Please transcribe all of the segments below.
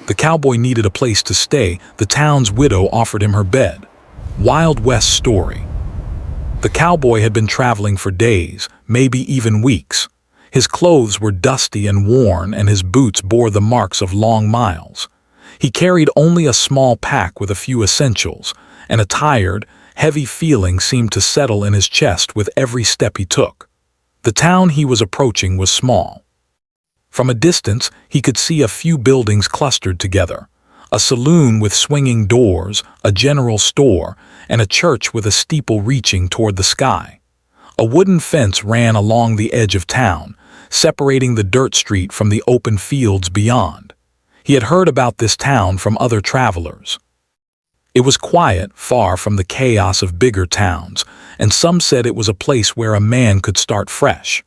The cowboy needed a place to stay. The town's widow offered him her bed. Wild West story. The cowboy had been traveling for days, maybe even weeks. His clothes were dusty and worn, and his boots bore the marks of long miles. He carried only a small pack with a few essentials, and a tired, heavy feeling seemed to settle in his chest with every step he took. The town he was approaching was small. From a distance, he could see a few buildings clustered together. A saloon with swinging doors, a general store, and a church with a steeple reaching toward the sky. A wooden fence ran along the edge of town, separating the dirt street from the open fields beyond. He had heard about this town from other travelers. It was quiet, far from the chaos of bigger towns, and some said it was a place where a man could start fresh.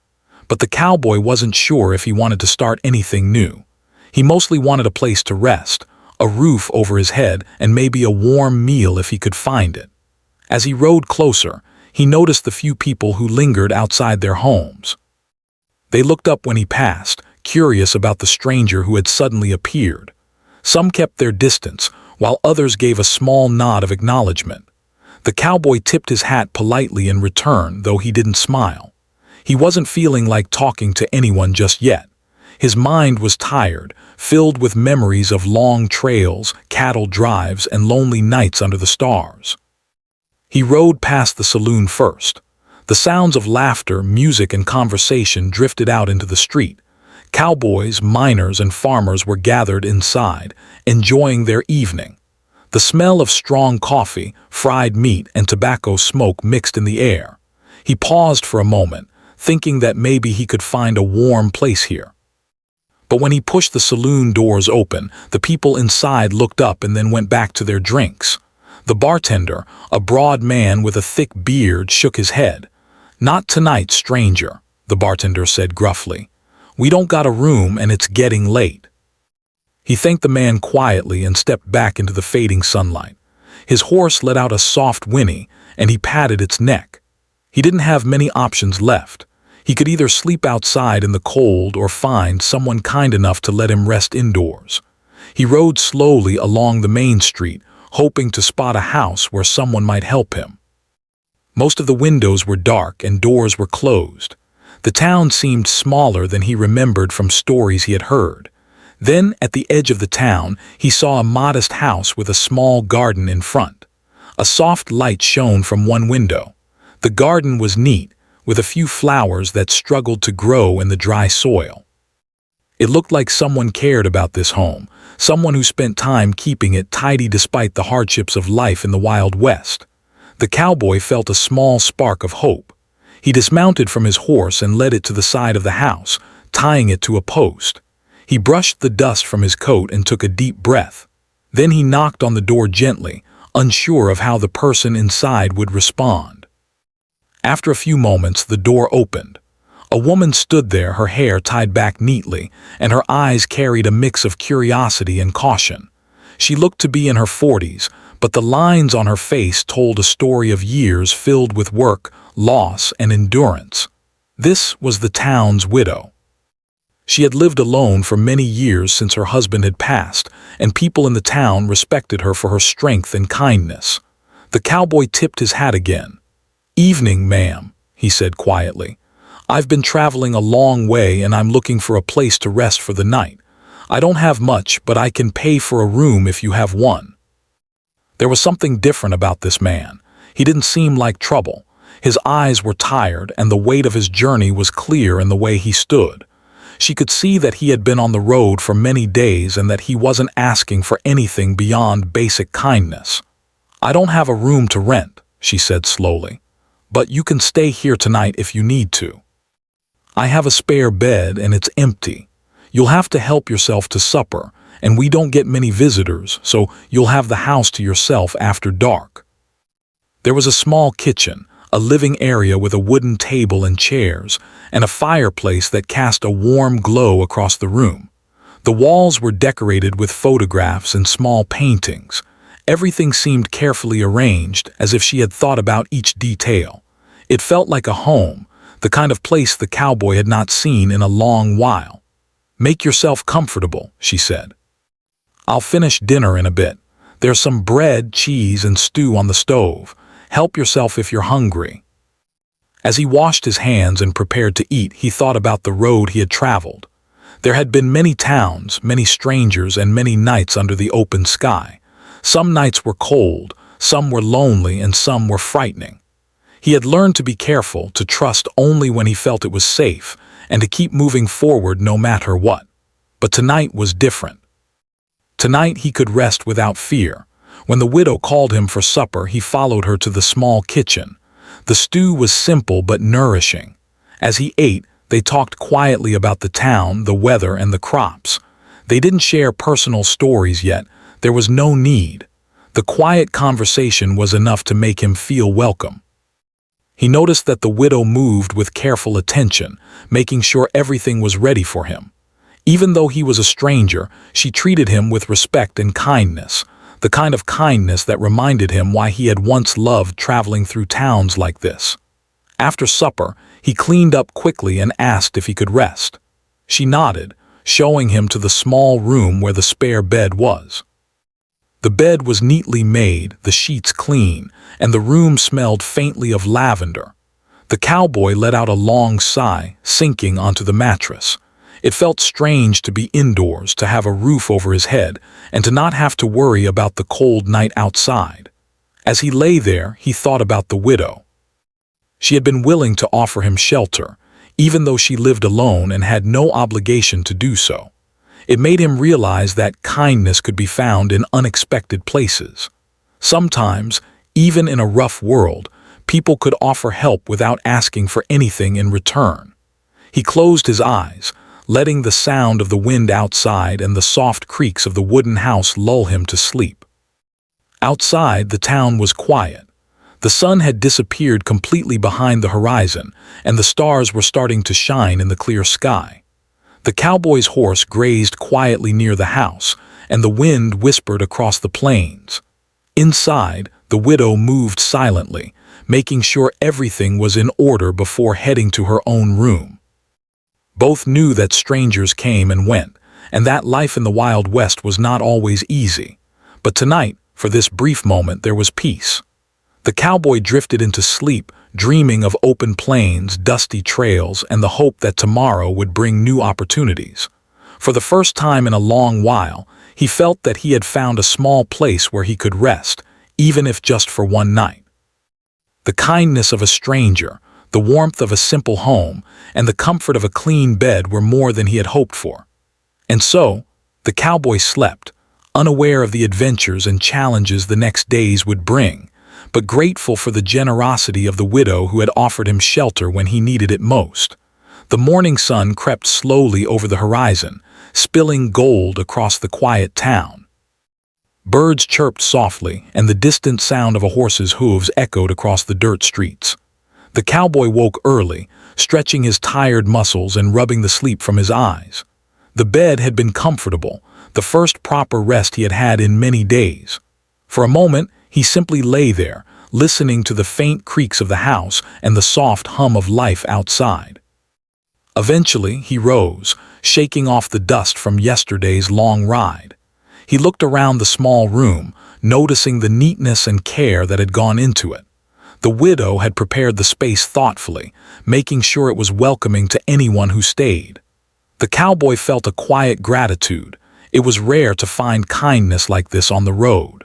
But the cowboy wasn't sure if he wanted to start anything new. He mostly wanted a place to rest, a roof over his head, and maybe a warm meal if he could find it. As he rode closer, he noticed the few people who lingered outside their homes. They looked up when he passed, curious about the stranger who had suddenly appeared. Some kept their distance, while others gave a small nod of acknowledgement. The cowboy tipped his hat politely in return, though he didn't smile. He wasn't feeling like talking to anyone just yet. His mind was tired, filled with memories of long trails, cattle drives, and lonely nights under the stars. He rode past the saloon first. The sounds of laughter, music, and conversation drifted out into the street. Cowboys, miners, and farmers were gathered inside, enjoying their evening. The smell of strong coffee, fried meat, and tobacco smoke mixed in the air. He paused for a moment, thinking that maybe he could find a warm place here. But when he pushed the saloon doors open, the people inside looked up and then went back to their drinks. The bartender, a broad man with a thick beard, shook his head. "Not tonight, stranger," the bartender said gruffly. "We don't got a room and it's getting late." He thanked the man quietly and stepped back into the fading sunlight. His horse let out a soft whinny, and he patted its neck. He didn't have many options left. He could either sleep outside in the cold or find someone kind enough to let him rest indoors. He rode slowly along the main street, hoping to spot a house where someone might help him. Most of the windows were dark and doors were closed. The town seemed smaller than he remembered from stories he had heard. Then, at the edge of the town, he saw a modest house with a small garden in front. A soft light shone from one window. The garden was neat, with a few flowers that struggled to grow in the dry soil. It looked like someone cared about this home, someone who spent time keeping it tidy despite the hardships of life in the Wild West. The cowboy felt a small spark of hope. He dismounted from his horse and led it to the side of the house, tying it to a post. He brushed the dust from his coat and took a deep breath. Then he knocked on the door gently, unsure of how the person inside would respond. After a few moments, the door opened. A woman stood there, her hair tied back neatly, and her eyes carried a mix of curiosity and caution. She looked to be in her 40s, but the lines on her face told a story of years filled with work, loss, and endurance. This was the town's widow. She had lived alone for many years since her husband had passed, and people in the town respected her for her strength and kindness. The cowboy tipped his hat again. "Evening, ma'am," he said quietly. "I've been traveling a long way and I'm looking for a place to rest for the night. I don't have much, but I can pay for a room if you have one." There was something different about this man. He didn't seem like trouble. His eyes were tired, and the weight of his journey was clear in the way he stood. She could see that he had been on the road for many days and that he wasn't asking for anything beyond basic kindness. "I don't have a room to rent," she said slowly, "but you can stay here tonight if you need to. I have a spare bed and it's empty. You'll have to help yourself to supper, and we don't get many visitors, so you'll have the house to yourself after dark." There was a small kitchen, a living area with a wooden table and chairs, and a fireplace that cast a warm glow across the room. The walls were decorated with photographs and small paintings. Everything seemed carefully arranged, as if she had thought about each detail. It felt like a home, the kind of place the cowboy had not seen in a long while. "Make yourself comfortable," she said. I'll finish dinner in a bit. There's some bread, cheese, and stew on the stove. Help yourself if you're hungry." As he washed his hands and prepared to eat, he thought about the road he had traveled. There had been many towns, many strangers, and many nights under the open sky. Some nights were cold, some were lonely, and some were frightening. He had learned to be careful, to trust only when he felt it was safe, and to keep moving forward no matter what. But tonight was different. Tonight he could rest without fear. When the widow called him for supper, he followed her to the small kitchen. The stew was simple but nourishing. As he ate, they talked quietly about the town, the weather, and the crops. They didn't share personal stories yet. There was no need. The quiet conversation was enough to make him feel welcome. He noticed that the widow moved with careful attention, making sure everything was ready for him. Even though he was a stranger, she treated him with respect and kindness, the kind of kindness that reminded him why he had once loved traveling through towns like this. After supper, he cleaned up quickly and asked if he could rest. She nodded, showing him to the small room where the spare bed was. The bed was neatly made, the sheets clean, and the room smelled faintly of lavender. The cowboy let out a long sigh, sinking onto the mattress. It felt strange to be indoors, to have a roof over his head, and to not have to worry about the cold night outside. As he lay there, he thought about the widow. She had been willing to offer him shelter, even though she lived alone and had no obligation to do so. It made him realize that kindness could be found in unexpected places. Sometimes, even in a rough world, people could offer help without asking for anything in return. He closed his eyes, letting the sound of the wind outside and the soft creaks of the wooden house lull him to sleep. Outside, the town was quiet. The sun had disappeared completely behind the horizon, and the stars were starting to shine in the clear sky. The cowboy's horse grazed quietly near the house, and the wind whispered across the plains. Inside, the widow moved silently, making sure everything was in order before heading to her own room. Both knew that strangers came and went, and that life in the Wild West was not always easy. But tonight, for this brief moment, there was peace. The cowboy drifted into sleep, dreaming of open plains, dusty trails, and the hope that tomorrow would bring new opportunities. For the first time in a long while, he felt that he had found a small place where he could rest, even if just for one night. The kindness of a stranger, the warmth of a simple home, and the comfort of a clean bed were more than he had hoped for. And so, the cowboy slept, unaware of the adventures and challenges the next days would bring, but grateful for the generosity of the widow who had offered him shelter when he needed it most. The morning sun crept slowly over the horizon, spilling gold across the quiet town. Birds chirped softly, and the distant sound of a horse's hooves echoed across the dirt streets. The cowboy woke early, stretching his tired muscles and rubbing the sleep from his eyes. The bed had been comfortable, the first proper rest he had had in many days. For a moment, he simply lay there, listening to the faint creaks of the house and the soft hum of life outside. Eventually, he rose, shaking off the dust from yesterday's long ride. He looked around the small room, noticing the neatness and care that had gone into it. The widow had prepared the space thoughtfully, making sure it was welcoming to anyone who stayed. The cowboy felt a quiet gratitude. It was rare to find kindness like this on the road.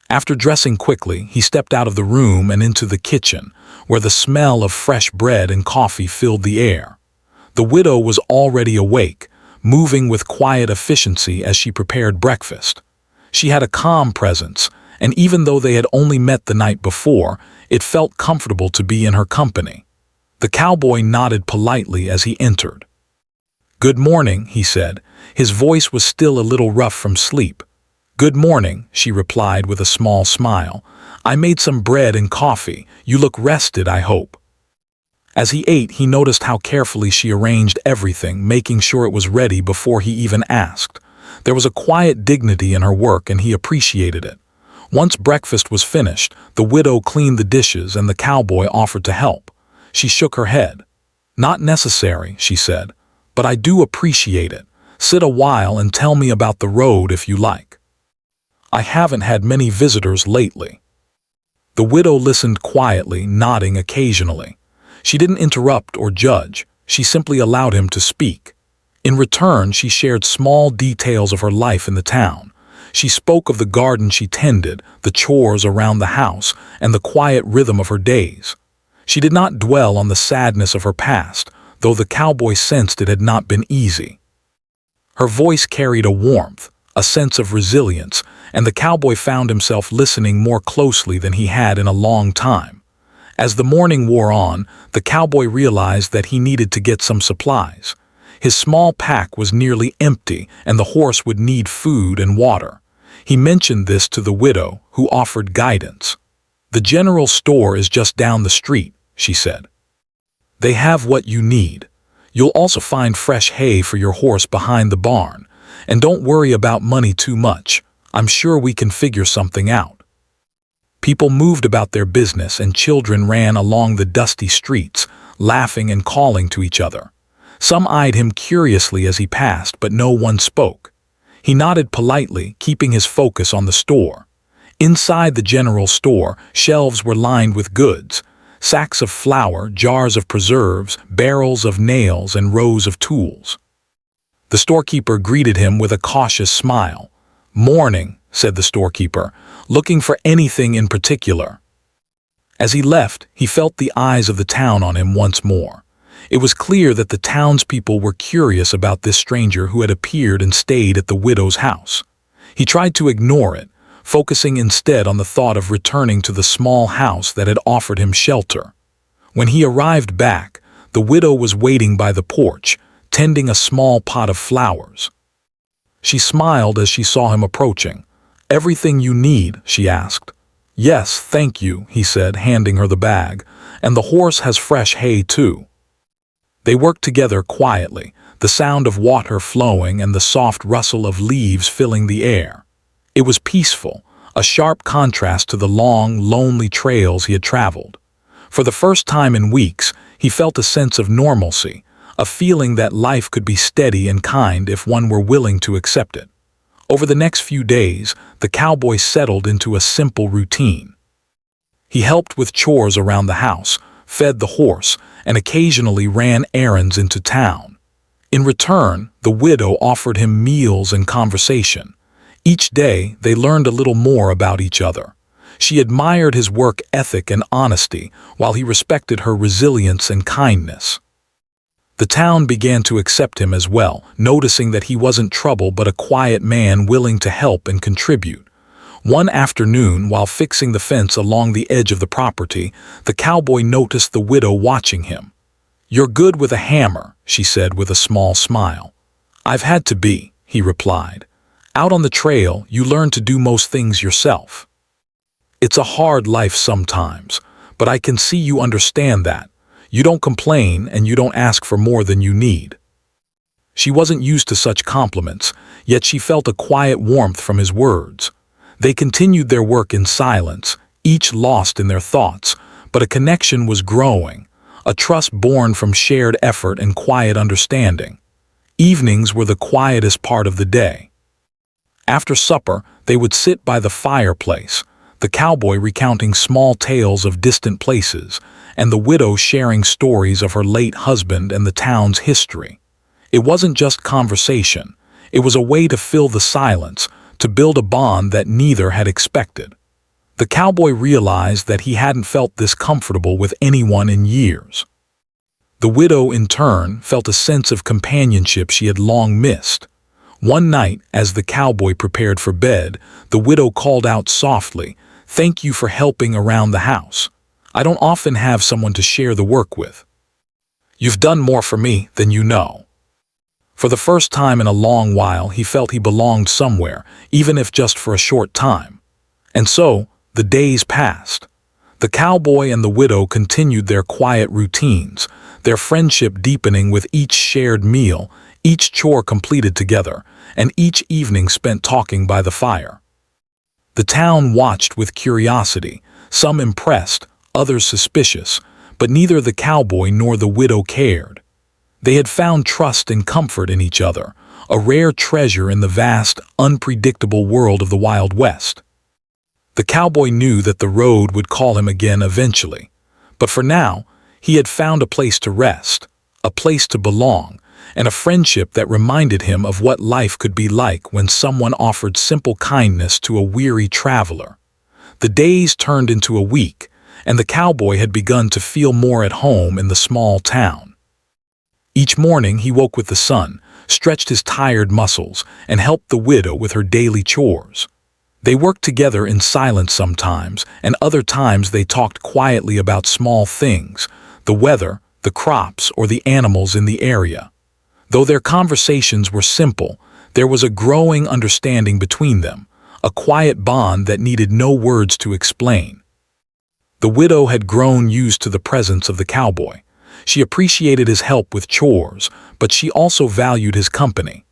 After dressing quickly, he stepped out of the room and into the kitchen, where the smell of fresh bread and coffee filled the air. The widow was already awake, moving with quiet efficiency as she prepared breakfast. She had a calm presence, and even though they had only met the night before, it felt comfortable to be in her company. The cowboy nodded politely as he entered. "Good morning," he said. His voice was still a little rough from sleep. "Good morning," she replied with a small smile. "I made some bread and coffee. You look rested, I hope." As he ate, he noticed how carefully she arranged everything, making sure it was ready before he even asked. There was a quiet dignity in her work, and he appreciated it. Once breakfast was finished, the widow cleaned the dishes and the cowboy offered to help. She shook her head. "Not necessary," she said, "but I do appreciate it. Sit a while and tell me about the road if you like. I haven't had many visitors lately." The widow listened quietly, nodding occasionally. She didn't interrupt or judge, she simply allowed him to speak. In return, she shared small details of her life in the town. She spoke of the garden she tended, the chores around the house, and the quiet rhythm of her days. She did not dwell on the sadness of her past, though the cowboy sensed it had not been easy. Her voice carried a warmth, a sense of resilience, and the cowboy found himself listening more closely than he had in a long time. As the morning wore on, the cowboy realized that he needed to get some supplies. His small pack was nearly empty, and the horse would need food and water. He mentioned this to the widow, who offered guidance. "The general store is just down the street," she said. "They have what you need. You'll also find fresh hay for your horse behind the barn. And don't worry about money too much. I'm sure we can figure something out." People moved about their business and children ran along the dusty streets, laughing and calling to each other. Some eyed him curiously as he passed, but no one spoke. He nodded politely, keeping his focus on the store. Inside the general store, shelves were lined with goods: sacks of flour, jars of preserves, barrels of nails, and rows of tools. The storekeeper greeted him with a cautious smile. "Morning," said the storekeeper, "looking for anything in particular?" As he left, he felt the eyes of the town on him once more. It was clear that the townspeople were curious about this stranger who had appeared and stayed at the widow's house. He tried to ignore it, focusing instead on the thought of returning to the small house that had offered him shelter. When he arrived back, the widow was waiting by the porch, tending a small pot of flowers. She smiled as she saw him approaching. "Everything you need?" she asked. "Yes, thank you," he said, handing her the bag, "and the horse has fresh hay too." They worked together quietly, the sound of water flowing and the soft rustle of leaves filling the air. It was peaceful, a sharp contrast to the long, lonely trails he had traveled. For the first time in weeks, he felt a sense of normalcy, a feeling that life could be steady and kind if one were willing to accept it. Over the next few days, the cowboy settled into a simple routine. He helped with chores around the house, fed the horse, and occasionally ran errands into town. In return, the widow offered him meals and conversation. Each day, they learned a little more about each other. She admired his work ethic and honesty, while he respected her resilience and kindness. The town began to accept him as well, noticing that he wasn't trouble but a quiet man willing to help and contribute. One afternoon, while fixing the fence along the edge of the property, the cowboy noticed the widow watching him. "You're good with a hammer," she said with a small smile. "I've had to be," he replied. "Out on the trail, you learn to do most things yourself. It's a hard life sometimes, but I can see you understand that. You don't complain and you don't ask for more than you need." She wasn't used to such compliments, yet she felt a quiet warmth from his words. They continued their work in silence, each lost in their thoughts, but a connection was growing, a trust born from shared effort and quiet understanding. Evenings were the quietest part of the day. After supper, they would sit by the fireplace, the cowboy recounting small tales of distant places, and the widow sharing stories of her late husband and the town's history. It wasn't just conversation, it was a way to fill the silence, to build a bond that neither had expected. The cowboy realized that he hadn't felt this comfortable with anyone in years. The widow, in turn, felt a sense of companionship she had long missed. One night, as the cowboy prepared for bed, the widow called out softly, "Thank you for helping around the house. I don't often have someone to share the work with. You've done more for me than you know." For the first time in a long while, he felt he belonged somewhere, even if just for a short time. And so, the days passed. The cowboy and the widow continued their quiet routines, their friendship deepening with each shared meal, each chore completed together, and each evening spent talking by the fire. The town watched with curiosity, some impressed, others suspicious, but neither the cowboy nor the widow cared. They had found trust and comfort in each other, a rare treasure in the vast, unpredictable world of the Wild West. The cowboy knew that the road would call him again eventually, but for now, he had found a place to rest, a place to belong, and a friendship that reminded him of what life could be like when someone offered simple kindness to a weary traveler. The days turned into a week, and the cowboy had begun to feel more at home in the small town. Each morning he woke with the sun, stretched his tired muscles, and helped the widow with her daily chores. They worked together in silence sometimes, and other times they talked quietly about small things, the weather, the crops, or the animals in the area. Though their conversations were simple, there was a growing understanding between them, a quiet bond that needed no words to explain. The widow had grown used to the presence of the cowboy. She appreciated his help with chores, but she also valued his company.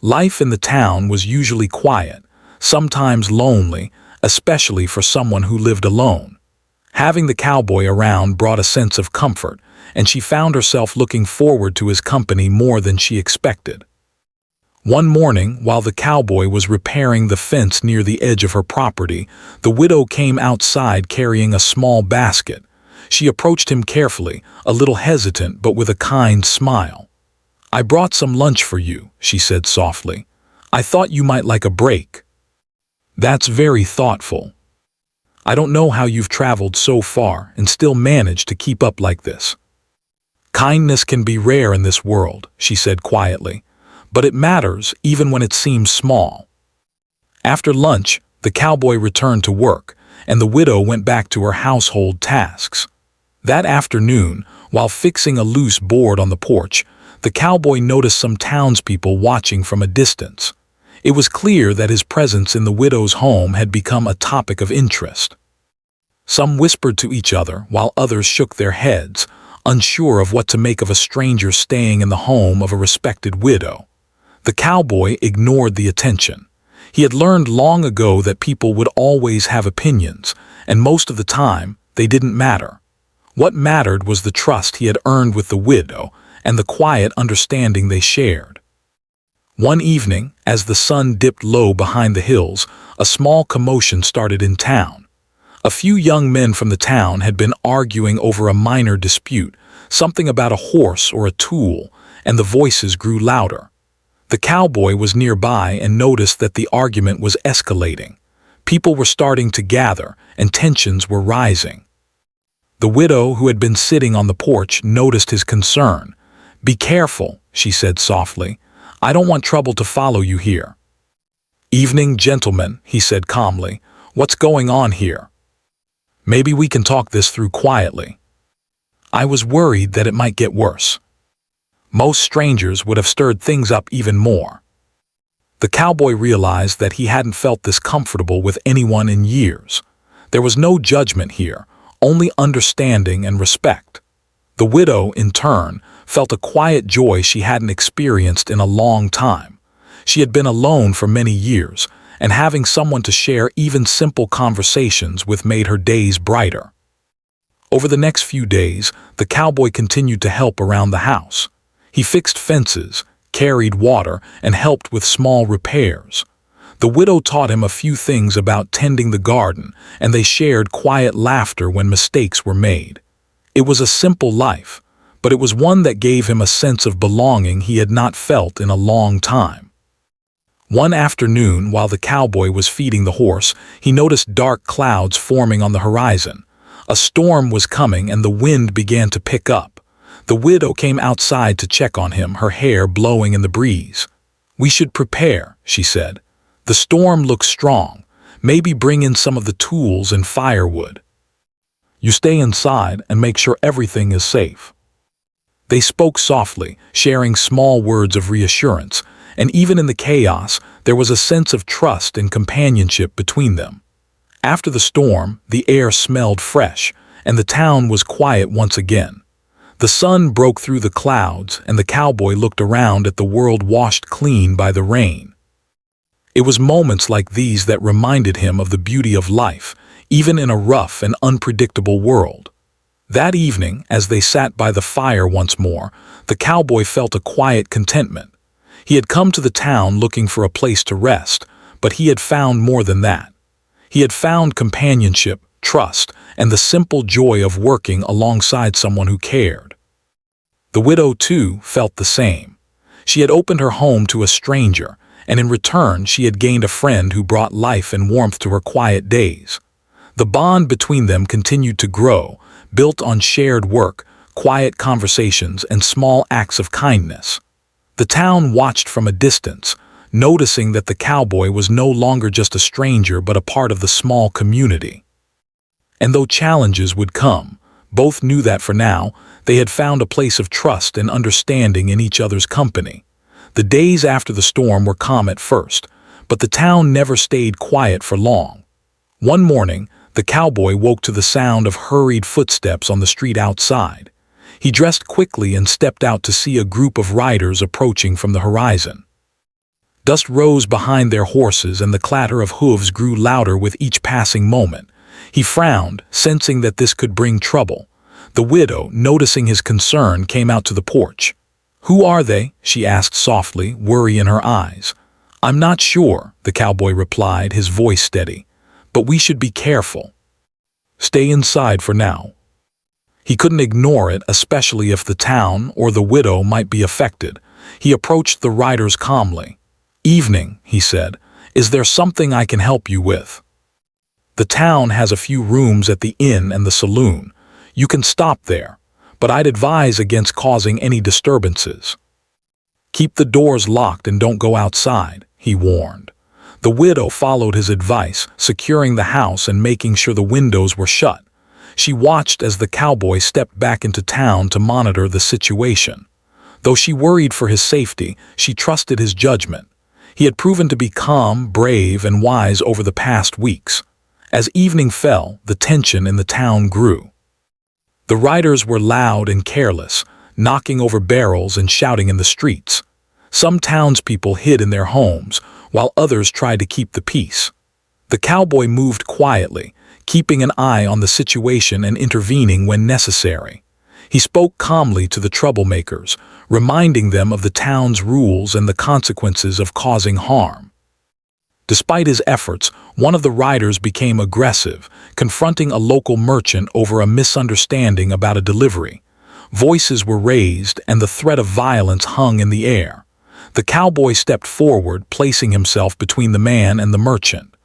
Life in the town was usually quiet, sometimes lonely, especially for someone who lived alone. Having the cowboy around brought a sense of comfort, and she found herself looking forward to his company more than she expected. One morning, while the cowboy was repairing the fence near the edge of her property, the widow came outside carrying a small basket. She approached him carefully, a little hesitant but with a kind smile. "I brought some lunch for you," she said softly. "I thought you might like a break." "That's very thoughtful. I don't know how you've traveled so far and still managed to keep up like this." "Kindness can be rare in this world," she said quietly, "but it matters even when it seems small." After lunch, the cowboy returned to work, and the widow went back to her household tasks. That afternoon, while fixing a loose board on the porch, the cowboy noticed some townspeople watching from a distance. It was clear that his presence in the widow's home had become a topic of interest. Some whispered to each other while others shook their heads, unsure of what to make of a stranger staying in the home of a respected widow. The cowboy ignored the attention. He had learned long ago that people would always have opinions, and most of the time, they didn't matter. What mattered was the trust he had earned with the widow and the quiet understanding they shared. One evening, as the sun dipped low behind the hills, a small commotion started in town. A few young men from the town had been arguing over a minor dispute, something about a horse or a tool, and the voices grew louder. The cowboy was nearby and noticed that the argument was escalating. People were starting to gather, and tensions were rising. The widow, who had been sitting on the porch, noticed his concern. "Be careful," she said softly. "I don't want trouble to follow you here." "Evening, gentlemen," he said calmly. "What's going on here? Maybe we can talk this through quietly. I was worried that it might get worse." Most strangers would have stirred things up even more. The cowboy realized that he hadn't felt this comfortable with anyone in years. There was no judgment here, only understanding and respect. The widow, in turn, felt a quiet joy she hadn't experienced in a long time. She had been alone for many years, and having someone to share even simple conversations with made her days brighter. Over the next few days, the cowboy continued to help around the house. He fixed fences, carried water, and helped with small repairs. The widow taught him a few things about tending the garden, and they shared quiet laughter when mistakes were made. It was a simple life, but it was one that gave him a sense of belonging he had not felt in a long time. One afternoon, while the cowboy was feeding the horse, he noticed dark clouds forming on the horizon. A storm was coming and the wind began to pick up. The widow came outside to check on him, her hair blowing in the breeze. "We should prepare," she said. "The storm looks strong. Maybe bring in some of the tools and firewood. You stay inside and make sure everything is safe." They spoke softly, sharing small words of reassurance, and even in the chaos, there was a sense of trust and companionship between them. After the storm, the air smelled fresh, and the town was quiet once again. The sun broke through the clouds, and the cowboy looked around at the world washed clean by the rain. It was moments like these that reminded him of the beauty of life, even in a rough and unpredictable world. That evening, as they sat by the fire once more, the cowboy felt a quiet contentment. He had come to the town looking for a place to rest, but he had found more than that. He had found companionship, trust, and the simple joy of working alongside someone who cared. The widow, too, felt the same. She had opened her home to a stranger, and in return she had gained a friend who brought life and warmth to her quiet days. The bond between them continued to grow, built on shared work, quiet conversations, and small acts of kindness. The town watched from a distance, noticing that the cowboy was no longer just a stranger but a part of the small community. And though challenges would come, both knew that for now, they had found a place of trust and understanding in each other's company. The days after the storm were calm at first, but the town never stayed quiet for long. One morning, the cowboy woke to the sound of hurried footsteps on the street outside. He dressed quickly and stepped out to see a group of riders approaching from the horizon. Dust rose behind their horses and the clatter of hooves grew louder with each passing moment. He frowned, sensing that this could bring trouble. The widow, noticing his concern, came out to the porch. "Who are they?" she asked softly, worry in her eyes. "I'm not sure," the cowboy replied, his voice steady. "But we should be careful. Stay inside for now." He couldn't ignore it, especially if the town or the widow might be affected. He approached the riders calmly. "Evening," he said. "Is there something I can help you with? The town has a few rooms at the inn and the saloon. You can stop there, but I'd advise against causing any disturbances. Keep the doors locked and don't go outside," he warned. The widow followed his advice, securing the house and making sure the windows were shut. She watched as the cowboy stepped back into town to monitor the situation. Though she worried for his safety, she trusted his judgment. He had proven to be calm, brave, and wise over the past weeks. As evening fell, the tension in the town grew. The riders were loud and careless, knocking over barrels and shouting in the streets. Some townspeople hid in their homes, while others tried to keep the peace. The cowboy moved quietly, keeping an eye on the situation and intervening when necessary. He spoke calmly to the troublemakers, reminding them of the town's rules and the consequences of causing harm. Despite his efforts, one of the riders became aggressive, confronting a local merchant over a misunderstanding about a delivery. Voices were raised and the threat of violence hung in the air. The cowboy stepped forward, placing himself between the man and the merchant.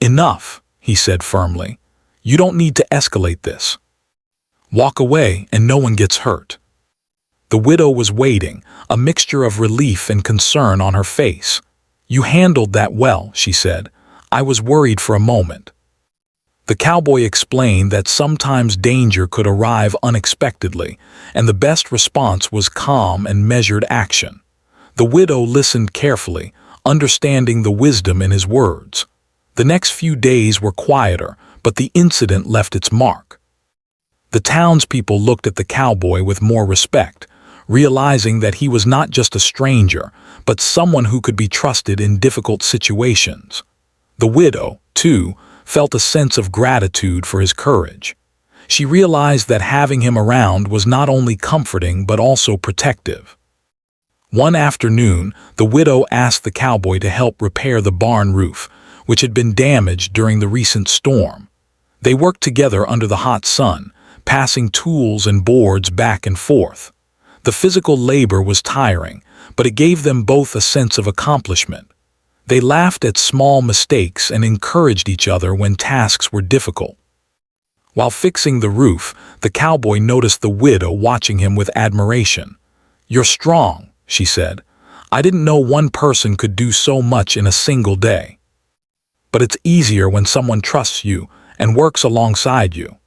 "Enough," he said firmly. "You don't need to escalate this. Walk away and no one gets hurt." The widow was waiting, a mixture of relief and concern on her face. "You handled that well," she said. "I was worried for a moment." The cowboy explained that sometimes danger could arrive unexpectedly, and the best response was calm and measured action. The widow listened carefully, understanding the wisdom in his words. The next few days were quieter, but the incident left its mark. The townspeople looked at the cowboy with more respect, realizing that he was not just a stranger, but someone who could be trusted in difficult situations. The widow, too, felt a sense of gratitude for his courage. She realized that having him around was not only comforting but also protective. One afternoon, the widow asked the cowboy to help repair the barn roof, which had been damaged during the recent storm. They worked together under the hot sun, passing tools and boards back and forth. The physical labor was tiring, but it gave them both a sense of accomplishment. They laughed at small mistakes and encouraged each other when tasks were difficult. While fixing the roof, the cowboy noticed the widow watching him with admiration. "You're strong," she said. "I didn't know one person could do so much in a single day. But it's easier when someone trusts you and works alongside you."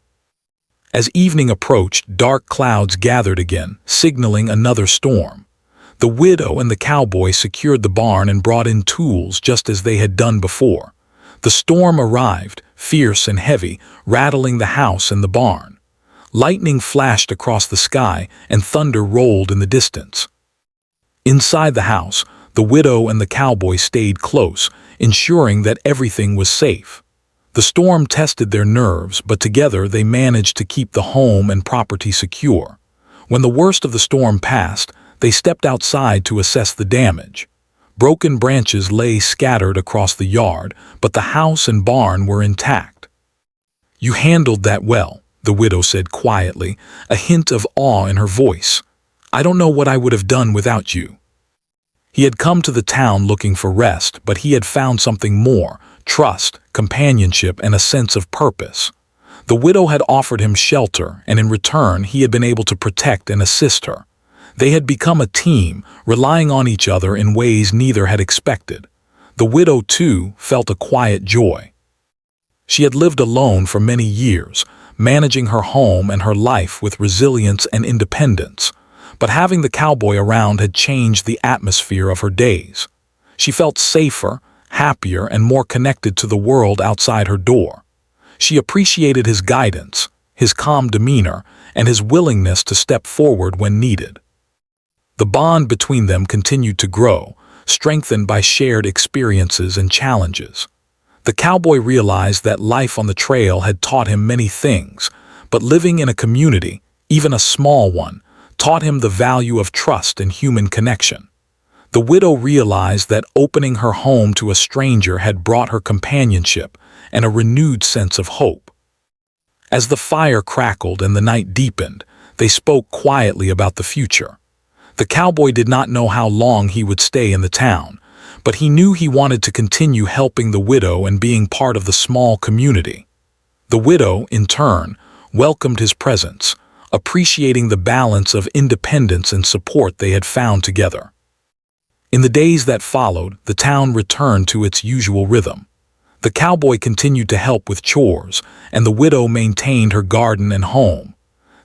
As evening approached, dark clouds gathered again, signaling another storm. The widow and the cowboy secured the barn and brought in tools just as they had done before. The storm arrived, fierce and heavy, rattling the house and the barn. Lightning flashed across the sky and thunder rolled in the distance. Inside the house, the widow and the cowboy stayed close, ensuring that everything was safe. The storm tested their nerves, but together they managed to keep the home and property secure. When the worst of the storm passed, they stepped outside to assess the damage. Broken branches lay scattered across the yard, but the house and barn were intact. "You handled that well," the widow said quietly, a hint of awe in her voice. "I don't know what I would have done without you." He had come to the town looking for rest, but he had found something more: trust, companionship, and a sense of purpose. The widow had offered him shelter, and in return he had been able to protect and assist her. They had become a team, relying on each other in ways neither had expected. The widow, too, felt a quiet joy. She had lived alone for many years, managing her home and her life with resilience and independence. But having the cowboy around had changed the atmosphere of her days. She felt safer, happier, and more connected to the world outside her door. She appreciated his guidance, his calm demeanor, and his willingness to step forward when needed. The bond between them continued to grow, strengthened by shared experiences and challenges. The cowboy realized that life on the trail had taught him many things, but living in a community, even a small one, taught him the value of trust and human connection. The widow realized that opening her home to a stranger had brought her companionship and a renewed sense of hope. As the fire crackled and the night deepened, they spoke quietly about the future. The cowboy did not know how long he would stay in the town, but he knew he wanted to continue helping the widow and being part of the small community. The widow, in turn, welcomed his presence, appreciating the balance of independence and support they had found together. In the days that followed, the town returned to its usual rhythm. The cowboy continued to help with chores, and the widow maintained her garden and home.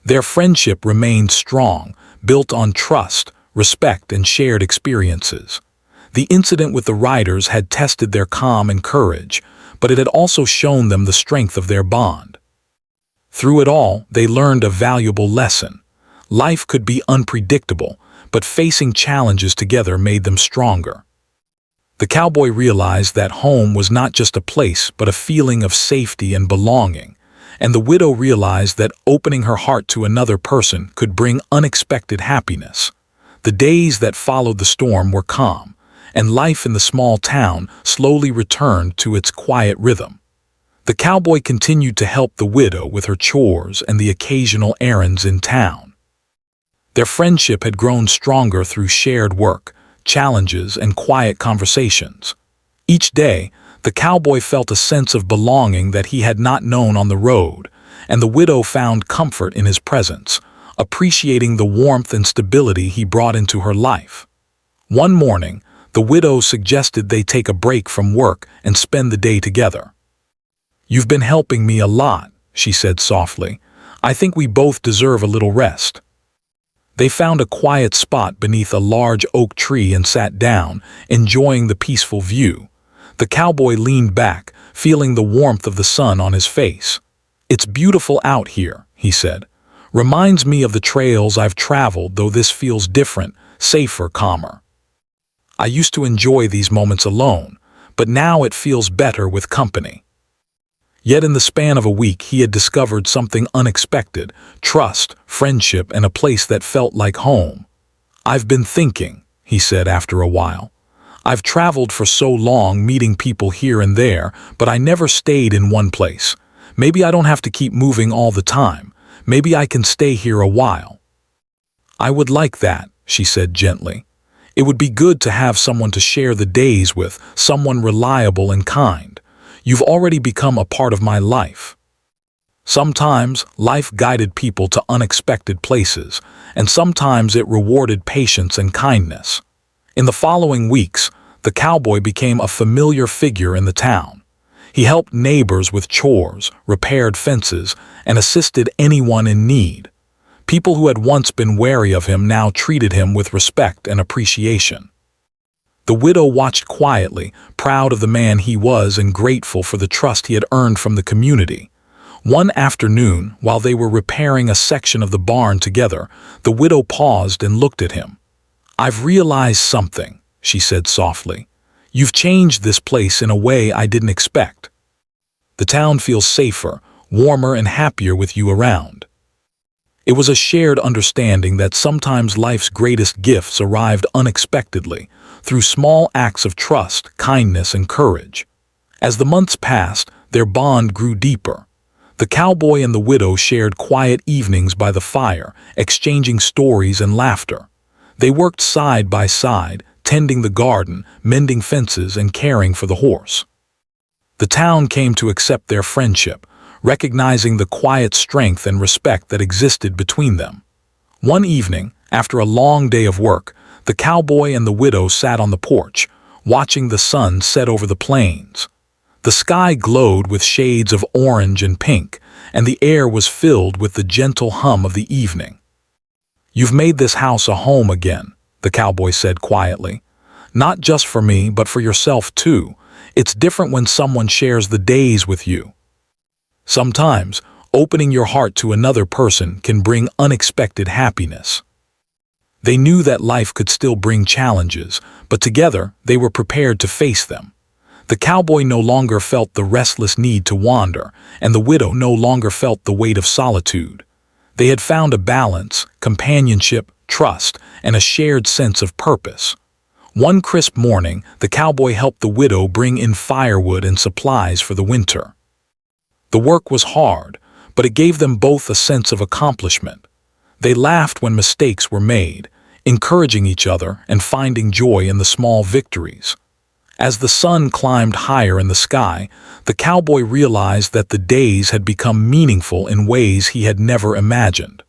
Their friendship remained strong, built on trust, respect, and shared experiences. The incident with the riders had tested their calm and courage, but it had also shown them the strength of their bond. Through it all, they learned a valuable lesson. Life could be unpredictable, but facing challenges together made them stronger. The cowboy realized that home was not just a place, but a feeling of safety and belonging, and the widow realized that opening her heart to another person could bring unexpected happiness. The days that followed the storm were calm, and life in the small town slowly returned to its quiet rhythm. The cowboy continued to help the widow with her chores and the occasional errands in town. Their friendship had grown stronger through shared work, challenges, and quiet conversations. Each day, the cowboy felt a sense of belonging that he had not known on the road, and the widow found comfort in his presence, appreciating the warmth and stability he brought into her life. One morning, the widow suggested they take a break from work and spend the day together. "You've been helping me a lot," she said softly. "I think we both deserve a little rest." They found a quiet spot beneath a large oak tree and sat down, enjoying the peaceful view. The cowboy leaned back, feeling the warmth of the sun on his face. "It's beautiful out here," he said. "Reminds me of the trails I've traveled, though this feels different, safer, calmer. I used to enjoy these moments alone, but now it feels better with company." Yet in the span of a week he had discovered something unexpected: trust, friendship, and a place that felt like home. "I've been thinking," he said after a while. "I've traveled for so long, meeting people here and there, but I never stayed in one place. Maybe I don't have to keep moving all the time. Maybe I can stay here a while." "I would like that," she said gently. "It would be good to have someone to share the days with, someone reliable and kind. You've already become a part of my life." Sometimes life guided people to unexpected places, and sometimes it rewarded patience and kindness. In the following weeks, the cowboy became a familiar figure in the town. He helped neighbors with chores, repaired fences, and assisted anyone in need. People who had once been wary of him now treated him with respect and appreciation. The widow watched quietly, proud of the man he was and grateful for the trust he had earned from the community. One afternoon, while they were repairing a section of the barn together, the widow paused and looked at him. "I've realized something," she said softly. "You've changed this place in a way I didn't expect. The town feels safer, warmer, and happier with you around." It was a shared understanding that sometimes life's greatest gifts arrived unexpectedly, through small acts of trust, kindness, and courage. As the months passed, their bond grew deeper. The cowboy and the widow shared quiet evenings by the fire, exchanging stories and laughter. They worked side by side, tending the garden, mending fences, and caring for the horse. The town came to accept their friendship, recognizing the quiet strength and respect that existed between them. One evening, after a long day of work, the cowboy and the widow sat on the porch, watching the sun set over the plains. The sky glowed with shades of orange and pink, and the air was filled with the gentle hum of the evening. "You've made this house a home again," the cowboy said quietly. "Not just for me, but for yourself too. It's different when someone shares the days with you." Sometimes, opening your heart to another person can bring unexpected happiness. They knew that life could still bring challenges, but together they were prepared to face them. The cowboy no longer felt the restless need to wander, and the widow no longer felt the weight of solitude. They had found a balance, companionship, trust, and a shared sense of purpose. One crisp morning, the cowboy helped the widow bring in firewood and supplies for the winter. The work was hard, but it gave them both a sense of accomplishment. They laughed when mistakes were made, encouraging each other and finding joy in the small victories. As the sun climbed higher in the sky, the cowboy realized that the days had become meaningful in ways he had never imagined.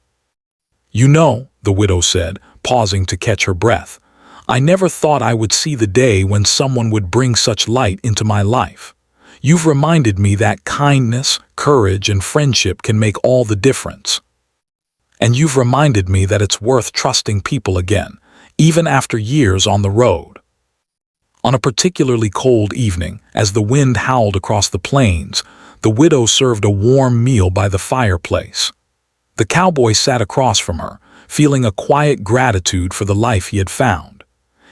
"You know," the widow said, pausing to catch her breath, "I never thought I would see the day when someone would bring such light into my life. You've reminded me that kindness, courage, and friendship can make all the difference. And you've reminded me that it's worth trusting people again, even after years on the road." On a particularly cold evening, as the wind howled across the plains, the widow served a warm meal by the fireplace. The cowboy sat across from her, feeling a quiet gratitude for the life he had found.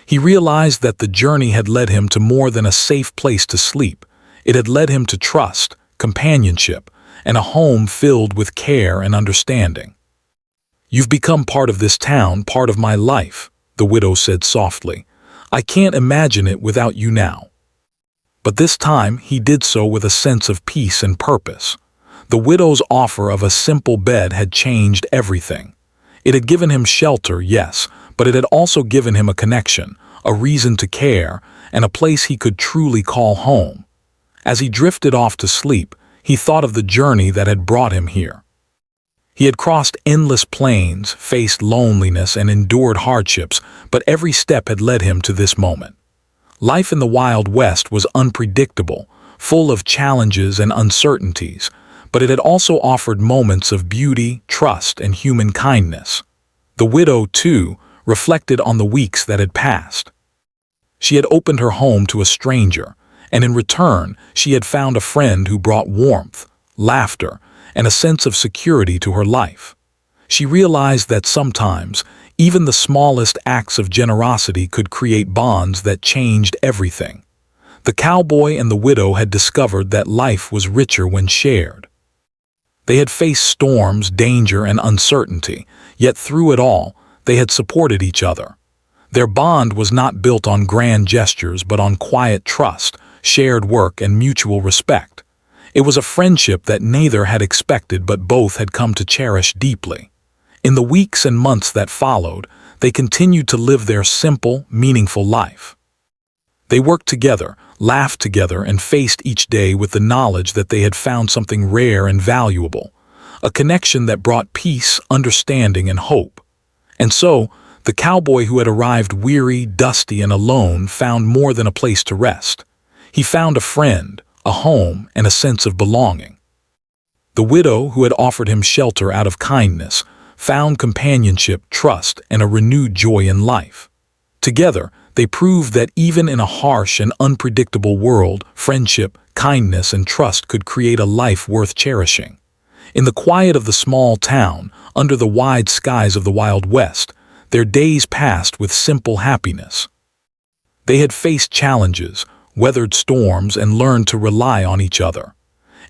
He realized that the journey had led him to more than a safe place to sleep. It had led him to trust, companionship, and a home filled with care and understanding. "You've become part of this town, part of my life," the widow said softly. "I can't imagine it without you now." But this time he did so with a sense of peace and purpose. The widow's offer of a simple bed had changed everything. It had given him shelter, yes, but it had also given him a connection, a reason to care, and a place he could truly call home. As he drifted off to sleep, he thought of the journey that had brought him here. He had crossed endless plains, faced loneliness, and endured hardships, but every step had led him to this moment. Life in the Wild West was unpredictable, full of challenges and uncertainties, but it had also offered moments of beauty, trust, and human kindness. The widow, too, reflected on the weeks that had passed. She had opened her home to a stranger, and in return, she had found a friend who brought warmth, laughter, and a sense of security to her life. She realized that sometimes, even the smallest acts of generosity could create bonds that changed everything. The cowboy and the widow had discovered that life was richer when shared. They had faced storms, danger, and uncertainty, yet through it all, they had supported each other. Their bond was not built on grand gestures but on quiet trust, shared work, and mutual respect. It was a friendship that neither had expected but both had come to cherish deeply. In the weeks and months that followed, they continued to live their simple, meaningful life. They worked together, laughed together, and faced each day with the knowledge that they had found something rare and valuable, a connection that brought peace, understanding, and hope. And so, the cowboy who had arrived weary, dusty, and alone found more than a place to rest. He found a friend, a home, and a sense of belonging. The widow, who had offered him shelter out of kindness, found companionship, trust, and a renewed joy in life. Together, they proved that even in a harsh and unpredictable world, friendship, kindness, and trust could create a life worth cherishing. In the quiet of the small town, under the wide skies of the Wild West, their days passed with simple happiness. They had faced challenges, weathered storms, and learned to rely on each other.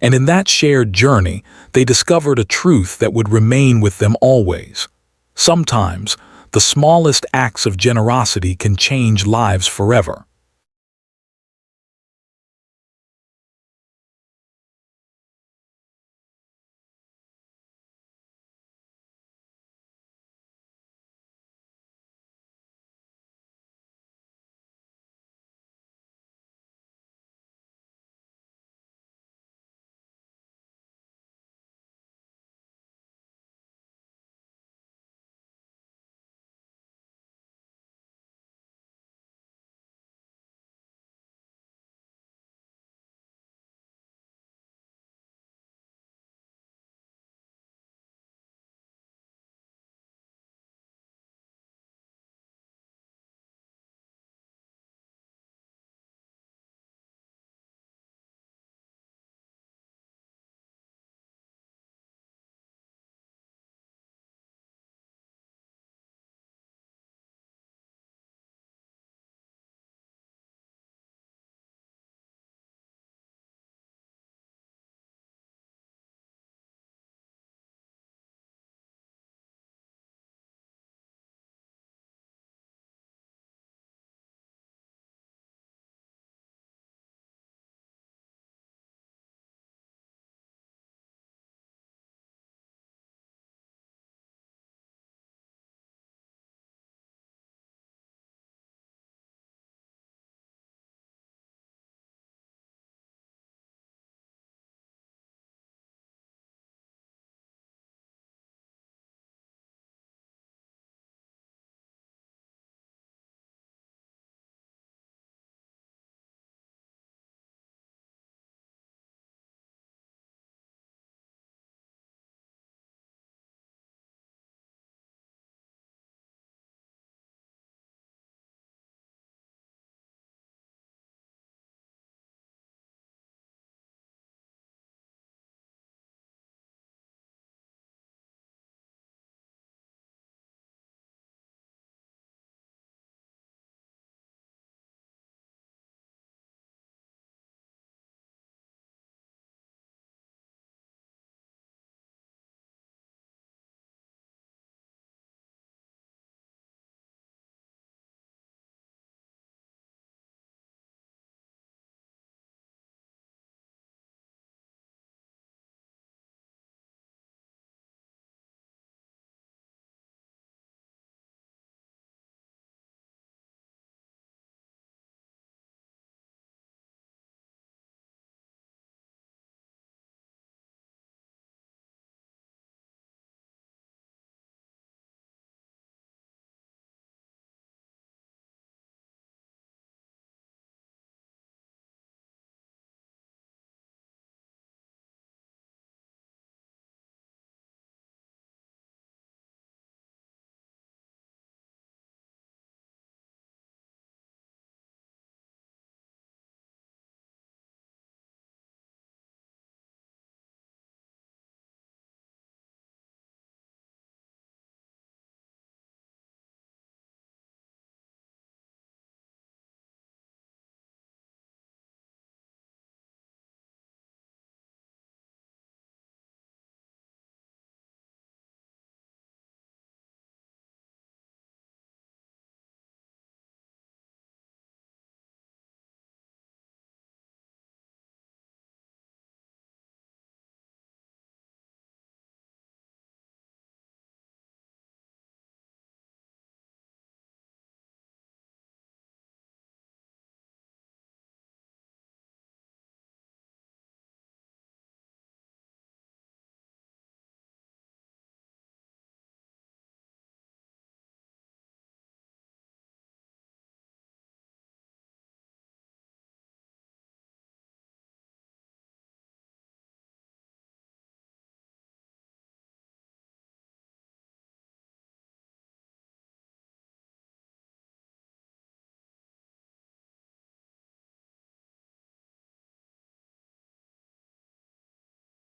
And in that shared journey, they discovered a truth that would remain with them always. Sometimes, The smallest acts of generosity can change lives forever.